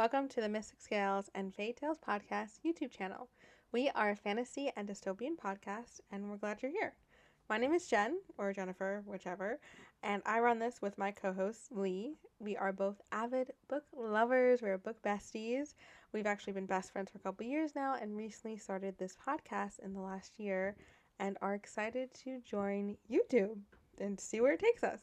Welcome to the Mystic Scales and Fae Tales Podcast YouTube channel. We are a fantasy and dystopian podcast, and we're glad you're here. My name is Jen, or Jennifer, whichever, and I run this with my co-host, Leigh. We are both avid book lovers. We're book besties. We've actually been best friends for a couple years now, and recently started this podcast in the last year, and are excited to join YouTube and see where it takes us.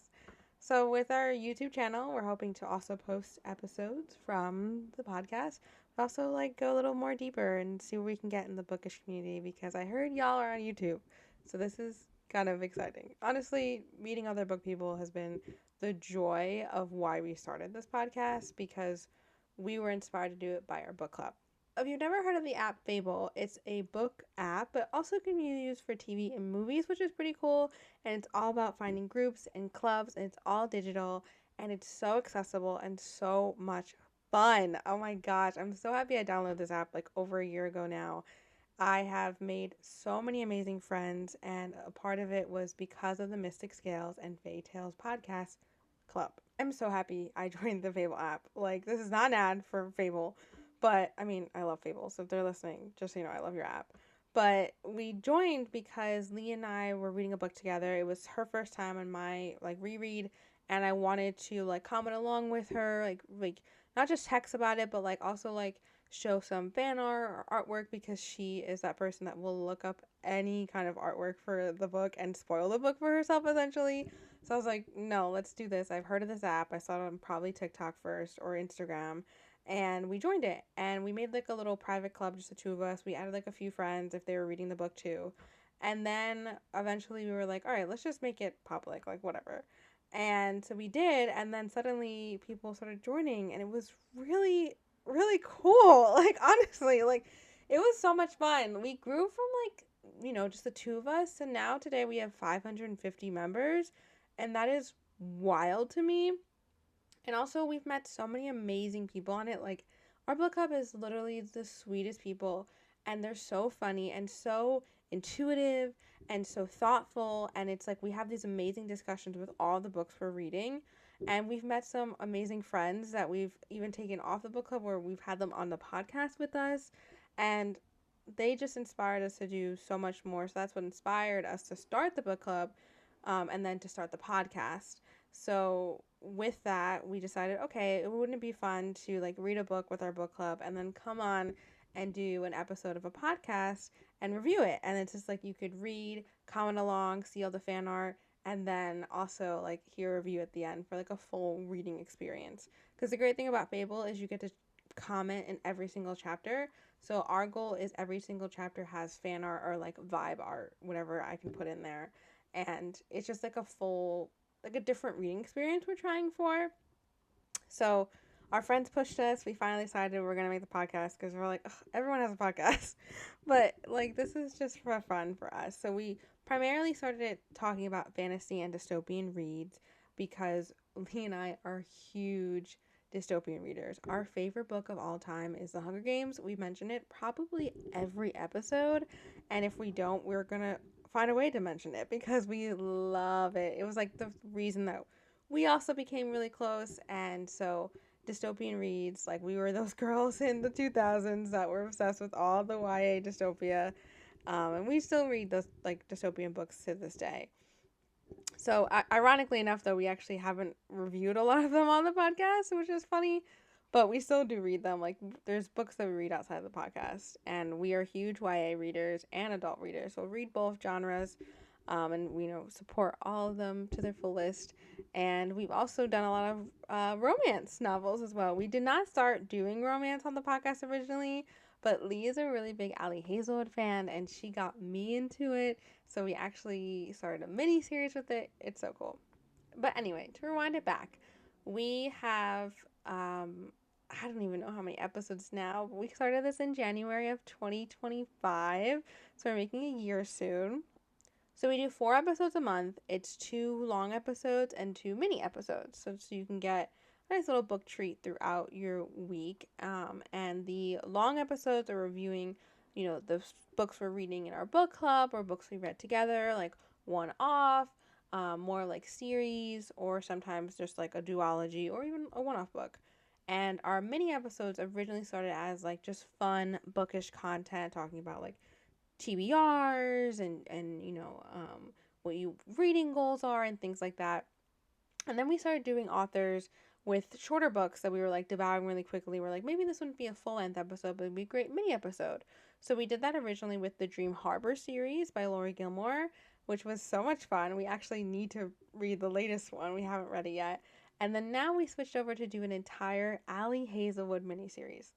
So with our YouTube channel, we're hoping to also post episodes from the podcast, but also go a little more deeper and see where we can get in the bookish community, because I heard y'all are on YouTube. So this is kind of exciting. Honestly, meeting other book people has been the joy of why we started this podcast, because we were inspired to do it by our book club. If you've never heard of the app Fable, it's a book app, but also can be used for TV and movies, which is pretty cool. And it's all about finding groups and clubs, and it's all digital, and it's so accessible and so much fun. Oh my gosh, I'm so happy I downloaded this app over a year ago now. I have made so many amazing friends, and a part of it was because of the Mystic Scales and Fae Tales Podcast club. I'm so happy I joined the Fable app. This is not an ad for Fable, but I mean, I love Fable, so if they're listening, just so you know, I love your app. But we joined because Leigh and I were reading a book together. It was her first time on my reread, and I wanted to comment along with her, not just text about it, but also show some fan art or artwork, because she is that person that will look up any kind of artwork for the book and spoil the book for herself, essentially. So I was like, no, let's do this. I've heard of this app. I saw it on probably TikTok first or Instagram, and we joined it, and we made a little private club, just the two of us. We added a few friends if they were reading the book too. And then eventually we were like, all right, let's just make it public, whatever. And so we did, and then suddenly people started joining, and it was really, really cool. Honestly, it was so much fun. We grew from just the two of us, and now today we have 550 members, and that is wild to me. And also, we've met so many amazing people on it. Our book club is literally the sweetest people, and they're so funny and so intuitive and so thoughtful. And it's we have these amazing discussions with all the books we're reading. And we've met some amazing friends that we've even taken off the book club, where we've had them on the podcast with us. And they just inspired us to do so much more. So that's what inspired us to start the book club, and then to start the podcast. So with that, we decided, okay, wouldn't it be fun to read a book with our book club and then come on and do an episode of a podcast and review it. And it's just you could read, comment along, see all the fan art, and then also hear a review at the end for a full reading experience. Because the great thing about Fable is you get to comment in every single chapter. So our goal is every single chapter has fan art or vibe art, whatever I can put in there. And it's just a full, a different reading experience we're trying for. So our friends pushed us. We finally decided we're going to make the podcast, because we're everyone has a podcast. But this is just for fun for us. So we primarily started it talking about fantasy and dystopian reads, because Leigh and I are huge dystopian readers. Our favorite book of all time is The Hunger Games. We mention it probably every episode, and if we don't, we're gonna find a way to mention it, because we love it. It was the reason that we also became really close. And so dystopian reads, we were those girls in the 2000s that were obsessed with all the YA dystopia, and we still read those dystopian books to this day. So, ironically enough, though, we actually haven't reviewed a lot of them on the podcast, which is funny, but we still do read them. There's books that we read outside the podcast, and we are huge YA readers and adult readers, so read both genres, and we support all of them to their fullest. And we've also done a lot of romance novels as well. We did not start doing romance on the podcast originally, but Leigh is a really big Ali Hazelwood fan, and she got me into it. So we actually started a mini series with it. It's so cool. But anyway, to rewind it back, we have I don't even know how many episodes now, but we started this in January of 2025. So we're making a year soon. So we do 4 episodes a month. It's 2 long episodes and 2 mini episodes. So you can get a nice little book treat throughout your week. And the long episodes are reviewing, the books we're reading in our book club, or books we read together, one off, more series, or sometimes just a duology, or even a one-off book. And our mini episodes originally started as like just fun bookish content, talking about like TBRs and what you reading goals are and things like that. And then we started doing authors with shorter books that we were like devouring really quickly. We're like, maybe this wouldn't be a full length episode, but it'd be a great mini episode. So we did that originally with the Dream Harbor series by Laurie Gilmore, which was so much fun. We actually need to read the latest one. We haven't read it yet. And then now we switched over to do an entire Allie Hazelwood miniseries.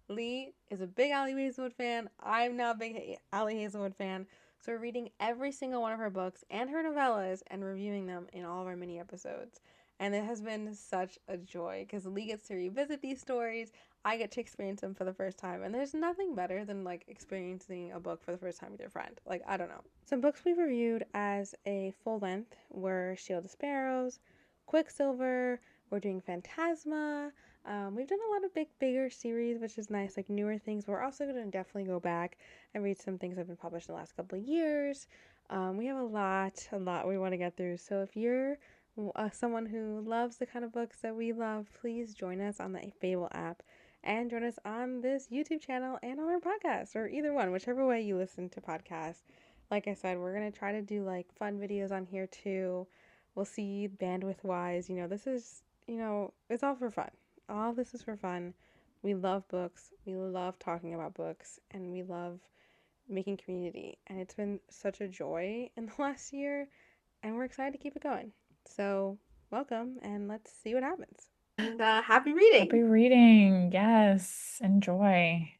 Leigh is a big Allie Hazelwood fan. I'm now a big Allie Hazelwood fan. So we're reading every single one of her books and her novellas and reviewing them in all of our mini episodes. And it has been such a joy because Leigh gets to revisit these stories. I get to experience them for the first time. And there's nothing better than like experiencing a book for the first time with your friend. Like, I don't know. Some books we've reviewed as a full length were Shield of Sparrows, Quicksilver, we're doing Phantasma. We've done a lot of bigger series, which is nice, like newer things. We're also going to definitely go back and read some things that have been published in the last couple of years. We have a lot we want to get through. So if you're someone who loves the kind of books that we love, please join us on the Fable app and join us on this YouTube channel and on our podcast, or either one, whichever way you listen to podcasts. Like I said, we're going to try to do like fun videos on here too. We'll see bandwidth wise. This is, it's all for fun. All this is for fun. We love books. We love talking about books, and we love making community. And it's been such a joy in the last year, and we're excited to keep it going. So, welcome, and let's see what happens. And happy reading. Happy reading. Yes. Enjoy.